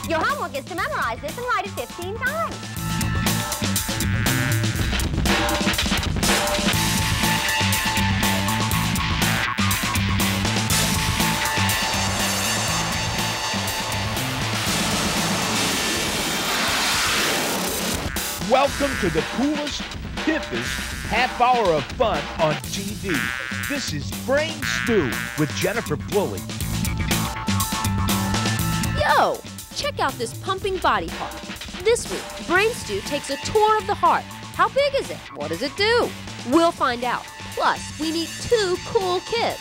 Your homework is to memorize this and write it 15 times. Welcome to the coolest, hippest half hour of fun on TV. This is Brain Stew with Jennifer Pulley. Yo, check out this pumping body part. This week, Brain Stew takes a tour of the heart. How big is it? What does it do? We'll find out. Plus, we meet two cool kids.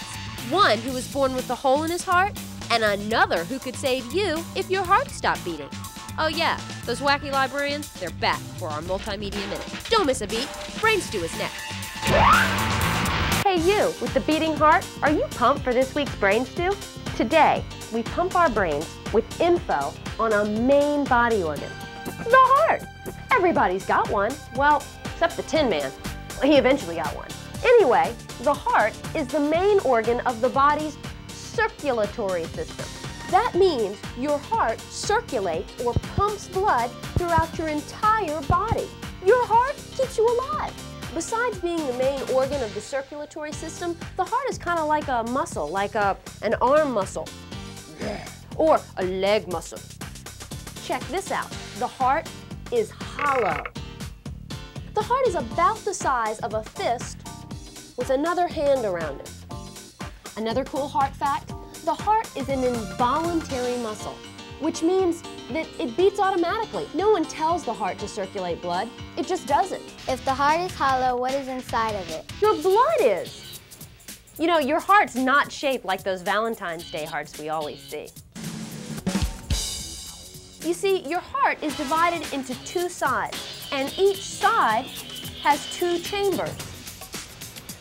One who was born with a hole in his heart, and another who could save you if your heart stopped beating. Oh yeah, those wacky librarians, they're back for our Multimedia Minute. Don't miss a beat. Brain Stew is next. Hey you, with the beating heart, are you pumped for this week's Brain Stew? Today, we pump our brains with info on a main body organ, the heart. Everybody's got one. Well, except the Tin Man. He eventually got one. Anyway, the heart is the main organ of the body's circulatory system. That means your heart circulates or pumps blood throughout your entire body. Your heart keeps you alive. Besides being the main organ of the circulatory system, the heart is kind of like a muscle, like an arm muscle or a leg muscle. Check this out. The heart is hollow. The heart is about the size of a fist with another hand around it. Another cool heart fact, the heart is an involuntary muscle, which means that it beats automatically. No one tells the heart to circulate blood. It just does it. If the heart is hollow, what is inside of it? Your blood is. You know, your heart's not shaped like those Valentine's Day hearts we always see. You see, your heart is divided into two sides, and each side has two chambers.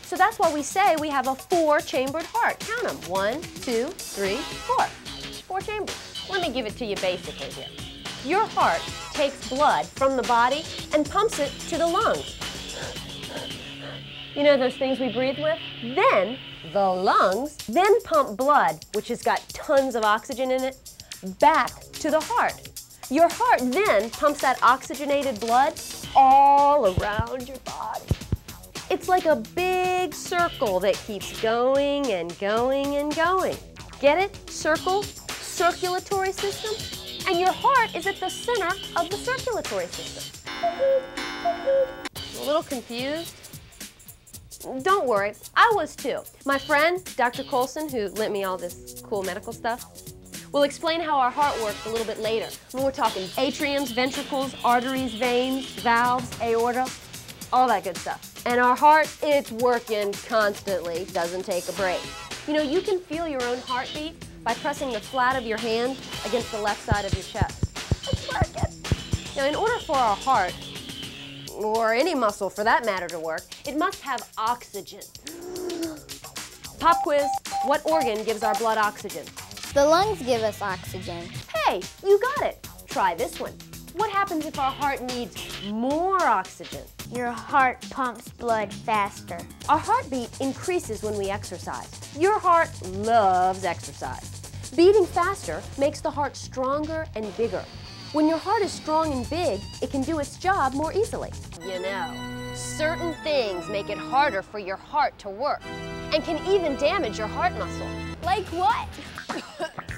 So that's why we say we have a four-chambered heart. Count them. 1, 2, 3, 4. 4 chambers. Let me give it to you basically here. Your heart takes blood from the body and pumps it to the lungs. You know those things we breathe with? Then the lungs then pump blood, which has got tons of oxygen in it, back to the heart. Your heart then pumps that oxygenated blood all around your body. It's like a big circle that keeps going and going and going. Get it? Circle, circulatory system, and your heart is at the center of the circulatory system. A little confused? Don't worry, I was too. My friend, Dr. Colson, who lent me all this cool medical stuff, will explain how our heart works a little bit later. When we're talking atriums, ventricles, arteries, veins, valves, aorta, all that good stuff. And our heart, it's working constantly, doesn't take a break. You know, you can feel your own heartbeat by pressing the flat of your hand against the left side of your chest. It's working. Now, in order for our heart, or any muscle for that matter to work, it must have oxygen. Pop quiz, what organ gives our blood oxygen? The lungs give us oxygen. Hey, you got it. Try this one. What happens if our heart needs more oxygen? Your heart pumps blood faster. Our heartbeat increases when we exercise. Your heart loves exercise. Beating faster makes the heart stronger and bigger. When your heart is strong and big, it can do its job more easily. You know, certain things make it harder for your heart to work and can even damage your heart muscle. Like what?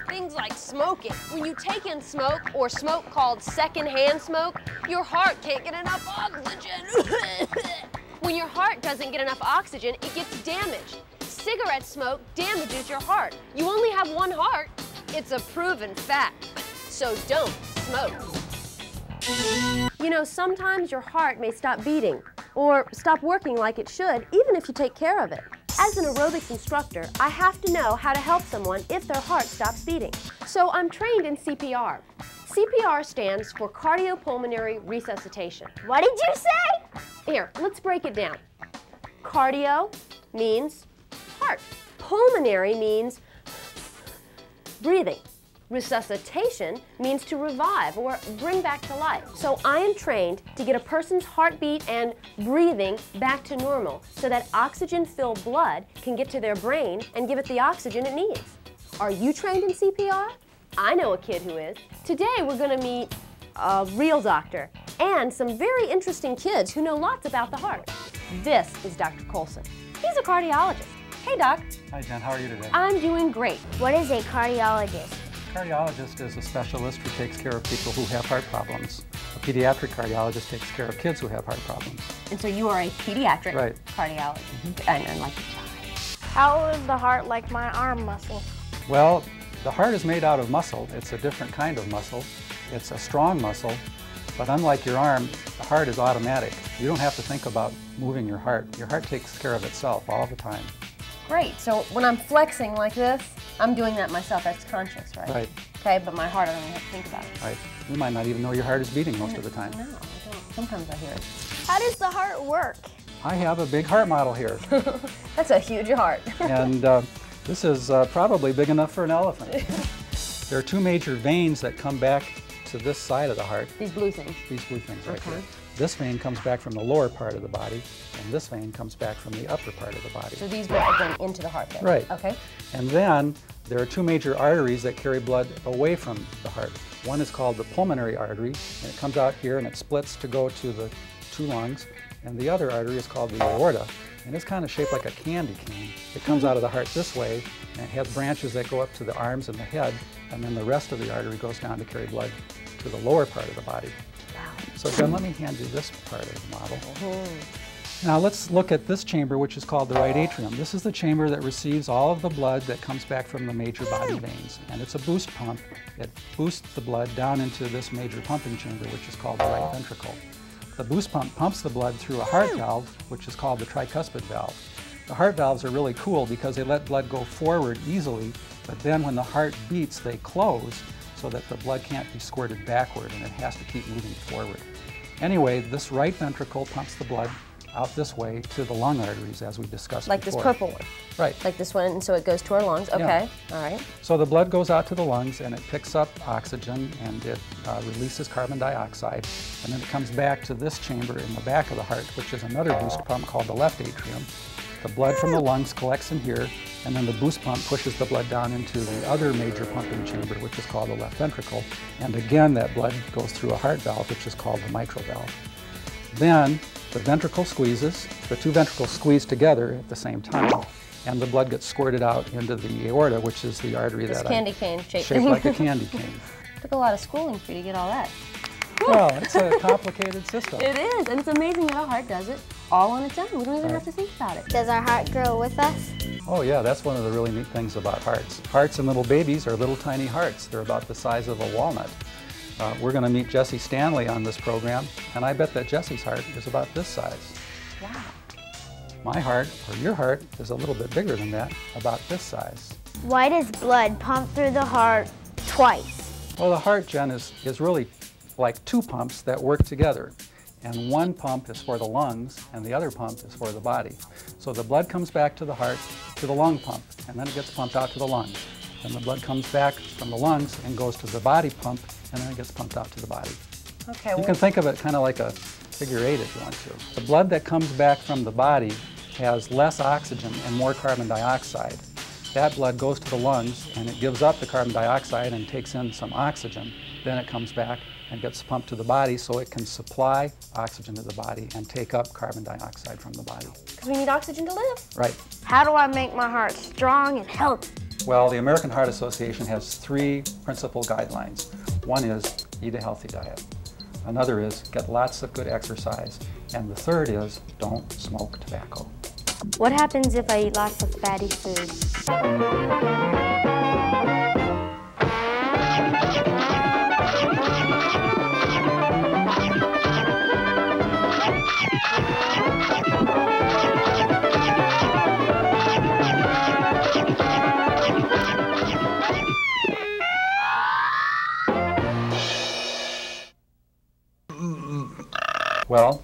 Things like smoking. When you take in smoke, or smoke called secondhand smoke, your heart can't get enough oxygen. When your heart doesn't get enough oxygen, it gets damaged. Cigarette smoke damages your heart. You only have one heart. It's a proven fact. So don't smoke. You know, sometimes your heart may stop beating or stop working like it should, even if you take care of it. As an aerobics instructor, I have to know how to help someone if their heart stops beating. So I'm trained in CPR. CPR stands for cardiopulmonary resuscitation. What did you say? Here, let's break it down. Cardio means heart. Pulmonary means breathing. Resuscitation means to revive or bring back to life. So I am trained to get a person's heartbeat and breathing back to normal so that oxygen-filled blood can get to their brain and give it the oxygen it needs. Are you trained in CPR? I know a kid who is. Today we're going to meet a real doctor and some very interesting kids who know lots about the heart. This is Dr. Colson. He's a cardiologist. Hey, Doc. Hi, Jen. How are you today? I'm doing great. What is a cardiologist? A cardiologist is a specialist who takes care of people who have heart problems. A pediatric cardiologist takes care of kids who have heart problems. And so you are a pediatric Right. cardiologist. And like a child. How is the heart like my arm muscle? Well, the heart is made out of muscle. It's a different kind of muscle. It's a strong muscle, but unlike your arm, the heart is automatic. You don't have to think about moving your heart. Your heart takes care of itself all the time. Great. So when I'm flexing like this, I'm doing that myself. That's conscious, right? Right. Okay, but my heart, I don't even have to think about it. Right. You might not even know your heart is beating most of the time. No, I don't. Sometimes I hear it. How does the heart work? I have a big heart model here, That's a huge heart. and this is probably big enough for an elephant. There are two major veins that come back to this side of the heart. These blue things. These blue things right Okay. here. This vein comes back from the lower part of the body, and this vein comes back from the upper part of the body. So these are going into the heart then? Right. Okay. And then there are two major arteries that carry blood away from the heart. One is called the pulmonary artery, and it comes out here and it splits to go to the two lungs. And the other artery is called the aorta, and it's kind of shaped like a candy cane. It comes out of the heart this way, and it has branches that go up to the arms and the head, and then the rest of the artery goes down to carry blood to the lower part of the body. So Jen, let me hand you this part of the model. Now let's look at this chamber, which is called the right atrium. This is the chamber that receives all of the blood that comes back from the major body veins. And it's a boost pump. It boosts the blood down into this major pumping chamber, which is called the right ventricle. The boost pump pumps the blood through a heart valve, which is called the tricuspid valve. The heart valves are really cool because they let blood go forward easily, but then when the heart beats, they close so that the blood can't be squirted backward and it has to keep moving forward. Anyway, this right ventricle pumps the blood out this way to the lung arteries, as we discussed Like before. this purple one. Right. Like this one, and so it goes to our lungs. Okay. All right. So the blood goes out to the lungs and it picks up oxygen and it releases carbon dioxide, and then it comes back to this chamber in the back of the heart, which is another boost pump called the left atrium. The blood from the lungs collects in here, and then the boost pump pushes the blood down into the other major pumping chamber, which is called the left ventricle. And again, that blood goes through a heart valve, which is called the mitral valve. Then the ventricle squeezes, the two ventricles squeeze together at the same time, and the blood gets squirted out into the aorta, which is the artery This that candy cane shaped. shaped like a candy cane. Took a lot of schooling for you to get all that. Well, it's a complicated system. It is, and it's amazing that our heart does it all on its own. We don't even have to think about it. Does our heart grow with us? Oh yeah, that's one of the really neat things about hearts. Hearts in little babies are little tiny hearts. They're about the size of a walnut. We're going to meet Jessie Stanley on this program, and I bet that Jessie's heart is about this size. Wow. My heart, or your heart, is a little bit bigger than that, about this size. Why does blood pump through the heart twice? Well, the heart, Jen, is really like two pumps that work together. And one pump is for the lungs, and the other pump is for the body. So the blood comes back to the heart, to the lung pump, and then it gets pumped out to the lungs. Then the blood comes back from the lungs and goes to the body pump, and then it gets pumped out to the body. Okay. You can think of it kind of like a figure eight if you want to. The blood that comes back from the body has less oxygen and more carbon dioxide. That blood goes to the lungs, and it gives up the carbon dioxide and takes in some oxygen. Then it comes back and gets pumped to the body so it can supply oxygen to the body and take up carbon dioxide from the body. Because we need oxygen to live. Right. How do I make my heart strong and healthy? Well, the American Heart Association has three principal guidelines. One is eat a healthy diet. Another is get lots of good exercise. And the third is don't smoke tobacco. What happens if I eat lots of fatty foods? Well,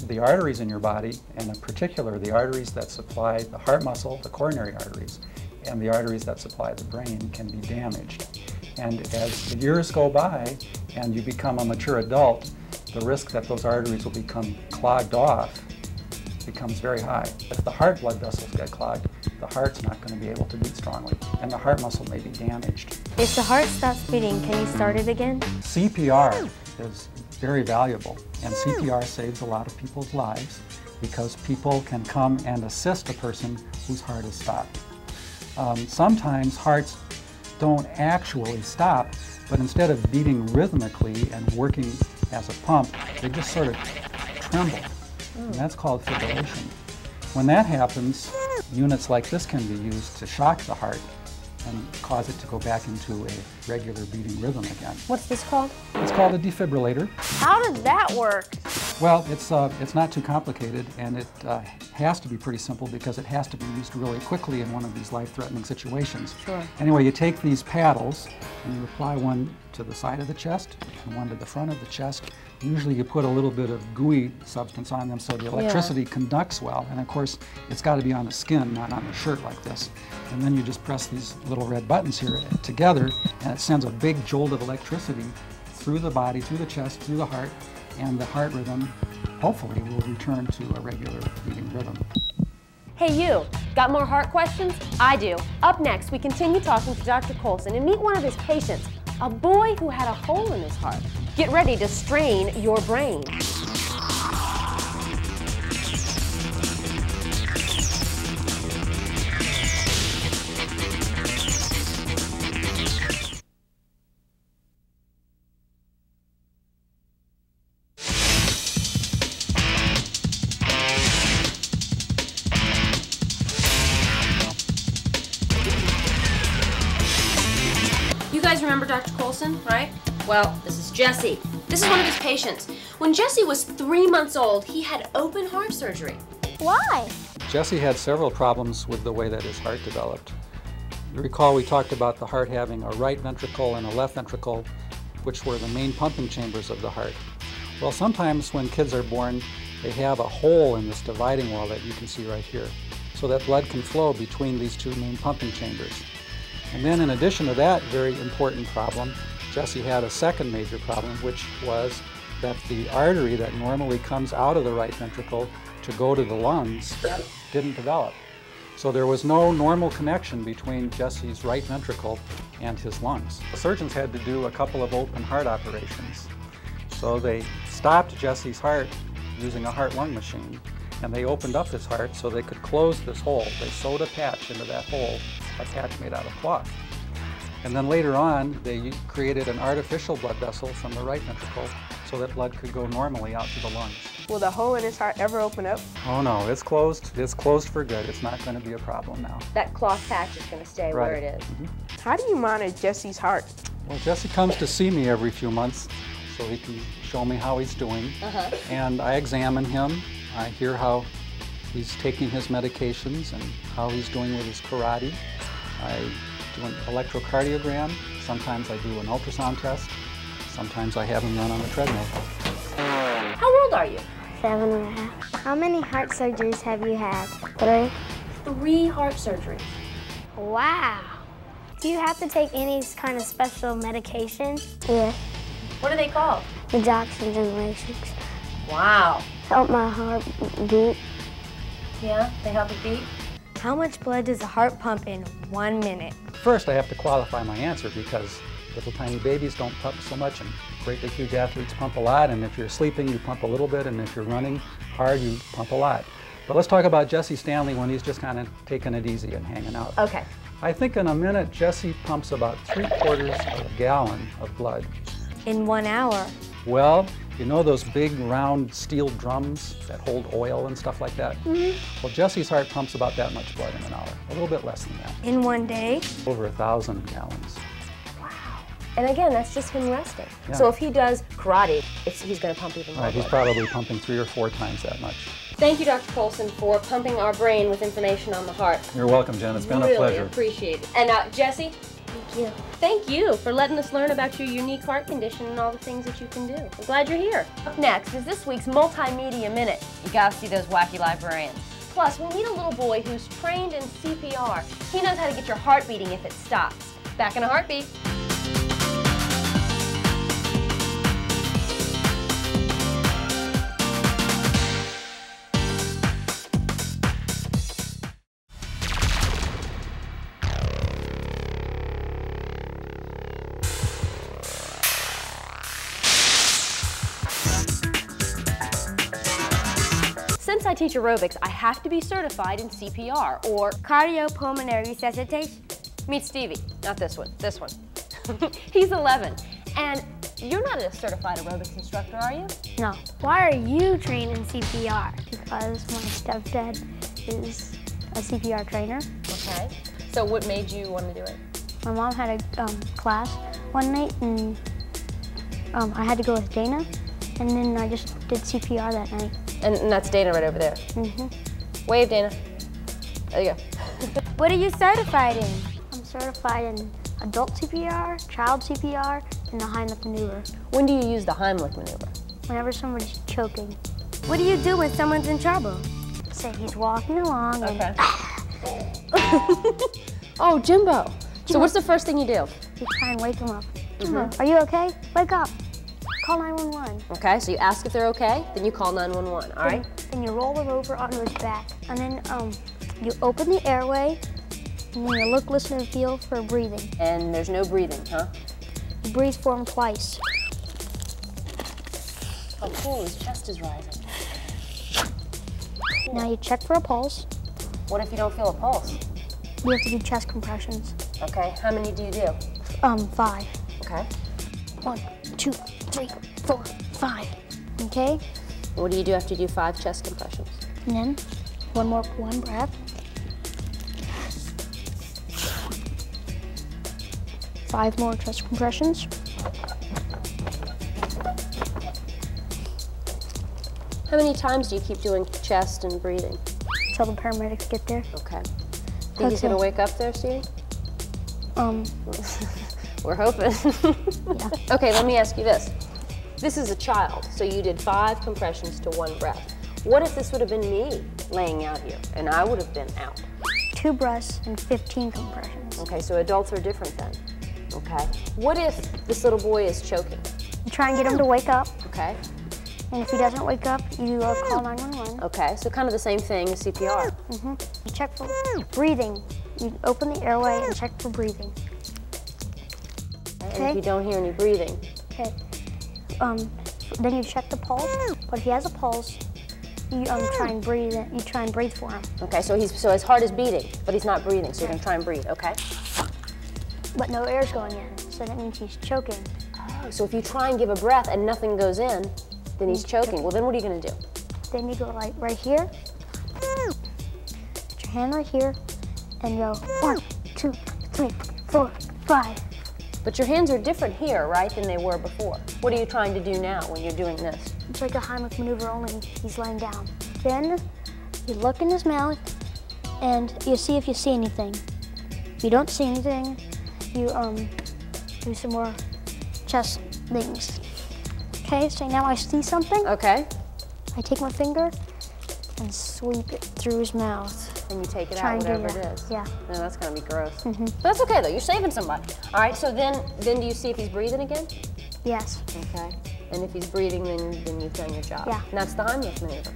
the arteries in your body, and in particular the arteries that supply the heart muscle, the coronary arteries, and the arteries that supply the brain can be damaged. And as the years go by and you become a mature adult, the risk that those arteries will become clogged off becomes very high. If the heart blood vessels get clogged, the heart's not going to be able to beat strongly, and the heart muscle may be damaged. If the heart stops beating, can you start it again? CPR is very valuable, and CPR saves a lot of people's lives because people can come and assist a person whose heart has stopped. Sometimes hearts don't actually stop, but instead of beating rhythmically and working as a pump, they just sort of tremble, and that's called fibrillation. When that happens, units like this can be used to shock the heart and cause it to go back into a regular beating rhythm again. What's this called? It's called a defibrillator. How does that work? Well, it's not too complicated, and it has to be pretty simple because it has to be used really quickly in one of these life-threatening situations. Sure. Anyway, you take these paddles and you apply one to the side of the chest and one to the front of the chest. Usually you put a little bit of gooey substance on them so the electricity conducts well, and of course it's got to be on the skin, not on the shirt like this. And then you just press these little red buttons here together, and it sends a big jolt of electricity through the body, through the chest, through the heart, and the heart rhythm hopefully will return to a regular beating rhythm. Hey you, got more heart questions? I do. Up next, we continue talking to Dr. Colson and meet one of his patients, a boy who had a hole in his heart. Get ready to strain your brain. You guys remember Dr. Colson, right? Well, this is Jesse. This is one of his patients. When Jesse was 3 months old, he had open heart surgery. Why? Jesse had several problems with the way that his heart developed. You recall we talked about the heart having a right ventricle and a left ventricle, which were the main pumping chambers of the heart. Well, sometimes when kids are born, they have a hole in this dividing wall that you can see right here, so that blood can flow between these two main pumping chambers. And then in addition to that very important problem, Jesse had a second major problem, which was that the artery that normally comes out of the right ventricle to go to the lungs didn't develop. So there was no normal connection between Jesse's right ventricle and his lungs. The surgeons had to do a couple of open heart operations. So they stopped Jesse's heart using a heart-lung machine, and they opened up his heart so they could close this hole. They sewed a patch into that hole, a patch made out of cloth. And then later on, they created an artificial blood vessel from the right ventricle so that blood could go normally out to the lungs. Will the hole in his heart ever open up? Oh no, it's closed. It's closed for good. It's not going to be a problem now. That cloth patch is going to stay where it is. How do you monitor Jesse's heart? Well, Jesse comes to see me every few months so he can show me how he's doing. And I examine him. I hear how he's taking his medications and how he's doing with his karate. I do an electrocardiogram. Sometimes I do an ultrasound test. Sometimes I have him run on a treadmill. How old are you? 7.5. How many heart surgeries have you had? 3. 3 heart surgeries. Wow. Do you have to take any kind of special medication? Yeah. What are they called? The Johnson and Lasix. Wow. Help my heart beat. Yeah, they help it beat? How much blood does a heart pump in 1 minute? First, I have to qualify my answer because little tiny babies don't pump so much, and great big huge athletes pump a lot, and if you're sleeping, you pump a little bit, and if you're running hard, you pump a lot. But let's talk about Jesse Stanley when he's just kind of taking it easy and hanging out. Okay. I think in a minute, Jesse pumps about 3/4 of a gallon of blood. In 1 hour. Well, you know those big round steel drums that hold oil and stuff like that? Well, Jesse's heart pumps about that much blood in an hour, a little bit less than that. In 1 day? Over 1,000 gallons. And again, that's just him resting. Yeah. So if he does karate, he's going to pump even more Right, he's blood. probably pumping 3 or 4 times that much. Thank you, Dr. Colson, for pumping our brain with information on the heart. You're welcome, Jen. It's been a Really pleasure. appreciate it. And Jesse? Thank you. Thank you for letting us learn about your unique heart condition and all the things that you can do. I'm glad you're here. Up next is this week's Multimedia Minute. You gotta see those wacky librarians. Plus, we'll meet a little boy who's trained in CPR. He knows how to get your heart beating if it stops. Back in a heartbeat. to teach aerobics, I have to be certified in CPR or Cardiopulmonary resuscitation. meet Stevie, not this one, this one. He's 11, and you're not a certified aerobics instructor, are you? No. Why are you trained in CPR? Because my stepdad is a CPR trainer. Okay. So what made you want to do it? My mom had a class one night, and I had to go with Dana, and then I just did CPR that night. And that's Dana right over there. Mm-hmm. Wave, Dana. There you go. What are you certified in? I'm certified in adult CPR, child CPR, and the Heimlich maneuver. When do you use the Heimlich maneuver? Whenever somebody's choking. What do you do when someone's in trouble? Say he's walking along and Okay. Oh, Jimbo. So what's the first thing you do? you try and wake him up. Are you okay? Wake up. Call 911. Okay, so you ask if they're okay, then you call 911, all right? Then you roll him over onto his back. And then you open the airway, and then you look, listen, and feel for breathing. And there's no breathing, huh? You breathe for him twice. Oh, cool, his chest is rising. Now you check for a pulse. What if you don't feel a pulse? You have to do chest compressions. Okay, how many do you do? 5. Okay. 1, 2, 3, 4, 5. Okay? What do you do after you do 5 chest compressions? And then one breath. 5 more chest compressions. How many times do you keep doing chest and breathing? Until the paramedics get there. Okay. Think he's gonna wake up there, Stevie? We're hoping. Yeah. Okay, let me ask you this. This is a child, so you did 5 compressions to 1 breath. What if this would have been me laying out here and I would have been out? 2 breaths and 15 compressions. Okay, so adults are different then. Okay. What if this little boy is choking? You try and get him to wake up, Okay. and if he doesn't wake up, you call 911. Okay, so kind of the same thing as CPR. You check for breathing. You open the airway and check for breathing. And if you don't hear any breathing, Okay. Then you check the pulse. But if he has a pulse, you try and breathe. You try and breathe for him. okay, so his heart is beating, but he's not breathing, so you're gonna try and breathe, okay? But no air's going in, so that means he's choking. Oh, so if you try and give a breath and nothing goes in, then he's choking. Well, then what are you gonna do? Then you go like right here. Put your hand right here, and go 1, 2, 3, 4, 5. But your hands are different here, right, than they were before. What are you trying to do now when you're doing this? It's like a Heimlich maneuver, only he's laying down. Then you look in his mouth, and you see if you see anything. If you don't see anything, you do some more chest things. Okay, so now I see something. Okay. I take my finger and sweep it through his mouth. And you take it Try out, and do whatever it that. is. Yeah. No, that's gonna be gross. But that's okay though, you're saving somebody. All right, so then do you see if he's breathing again? Yes. Okay. And if he's breathing, then you've done your job. Yeah. And that's the Heimlich maneuver.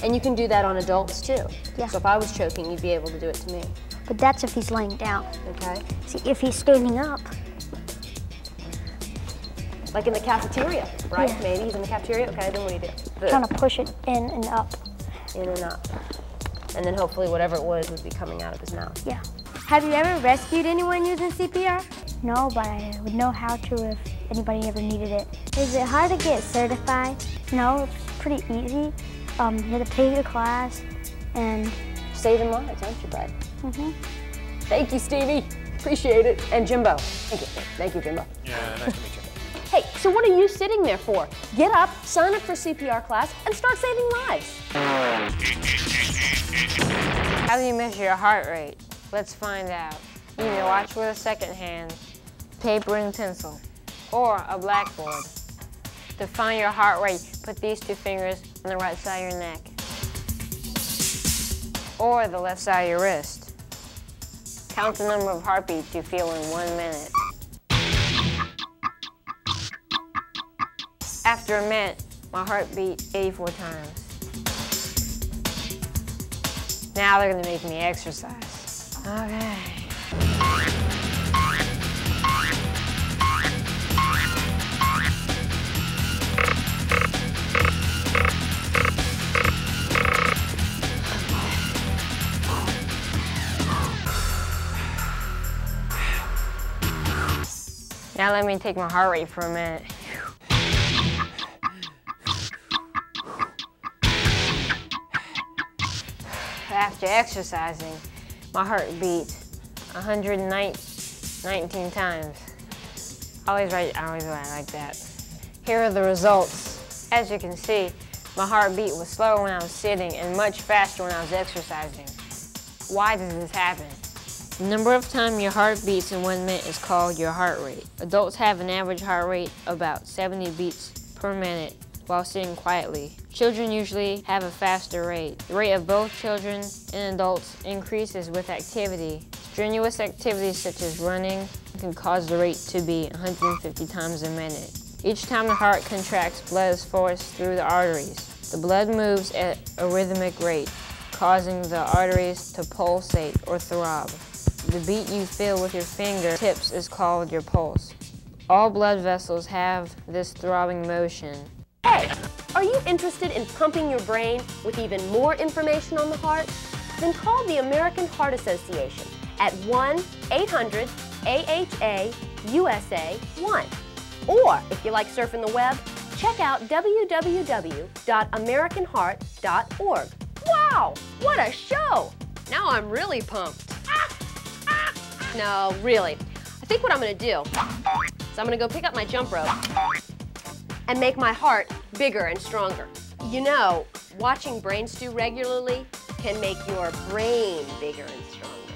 And you can do that on adults too. Yeah. So if I was choking, you'd be able to do it to me. But that's if he's laying down. Okay. See, if he's standing up, Like in the cafeteria, right? Yeah. Maybe he's in the cafeteria. Okay, then what do you do? trying to push it in and up. In and up. And then hopefully whatever it was would be coming out of his mouth. Yeah. Have you ever rescued anyone using CPR? No, but I would know how to if anybody ever needed it. Is it hard to get certified? No, it's pretty easy. You have to take a class, and Saving lives, aren't you, bud? Thank you, Stevie. Appreciate it. And Jimbo. Thank you. Thank you, Jimbo. Yeah, nice to meet you. Hey, so what are you sitting there for? Get up, sign up for CPR class, and start saving lives. How do you measure your heart rate? Let's find out. You need a watch with a second hand, paper and pencil, or a blackboard. To find your heart rate, put these 2 fingers on the right side of your neck, or the left side of your wrist. Count the number of heartbeats you feel in 1 minute. After a minute, my heart beat 84 times. Now they're gonna make me exercise. Okay. Now let me take my heart rate for a minute. After exercising, my heart beat 119 times. I always write like that. Here are the results. As you can see, my heartbeat was slower when I was sitting and much faster when I was exercising. Why does this happen? The number of times your heart beats in 1 minute is called your heart rate. Adults have an average heart rate of about 70 beats per minute while sitting quietly. Children usually have a faster rate. The rate of both children and adults increases with activity. Strenuous activities such as running can cause the rate to be 150 times a minute. Each time the heart contracts, blood is forced through the arteries. The blood moves at a rhythmic rate, causing the arteries to pulsate or throb. The beat you feel with your fingertips is called your pulse. All blood vessels have this throbbing motion. Hey, are you interested in pumping your brain with even more information on the heart? Then call the American Heart Association at 1-800-AHA-USA-1. Or, if you like surfing the web, check out www.americanheart.org. Wow, what a show! Now I'm really pumped. No, really. I think what I'm gonna do is I'm gonna go pick up my jump rope and make my heart bigger and stronger. You know, watching Brain Stew regularly can make your brain bigger and stronger.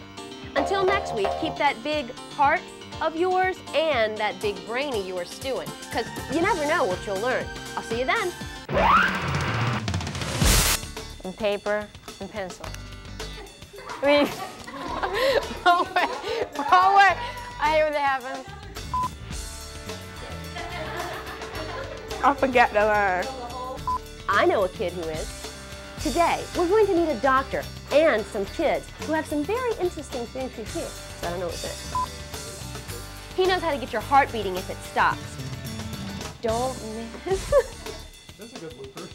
Until next week, keep that big heart of yours and that big brain of yours stewing, because you never know what you'll learn. I'll see you then. And paper and pencil. Wait. Wrong way. Wrong way. I hate when that happens. I forgot the line. I know a kid who is. Today, we're going to meet a doctor and some kids who have some very interesting things to hear. So I don't know what this is. He knows how to get your heart beating if it stops. Don't miss. That's a good blooper.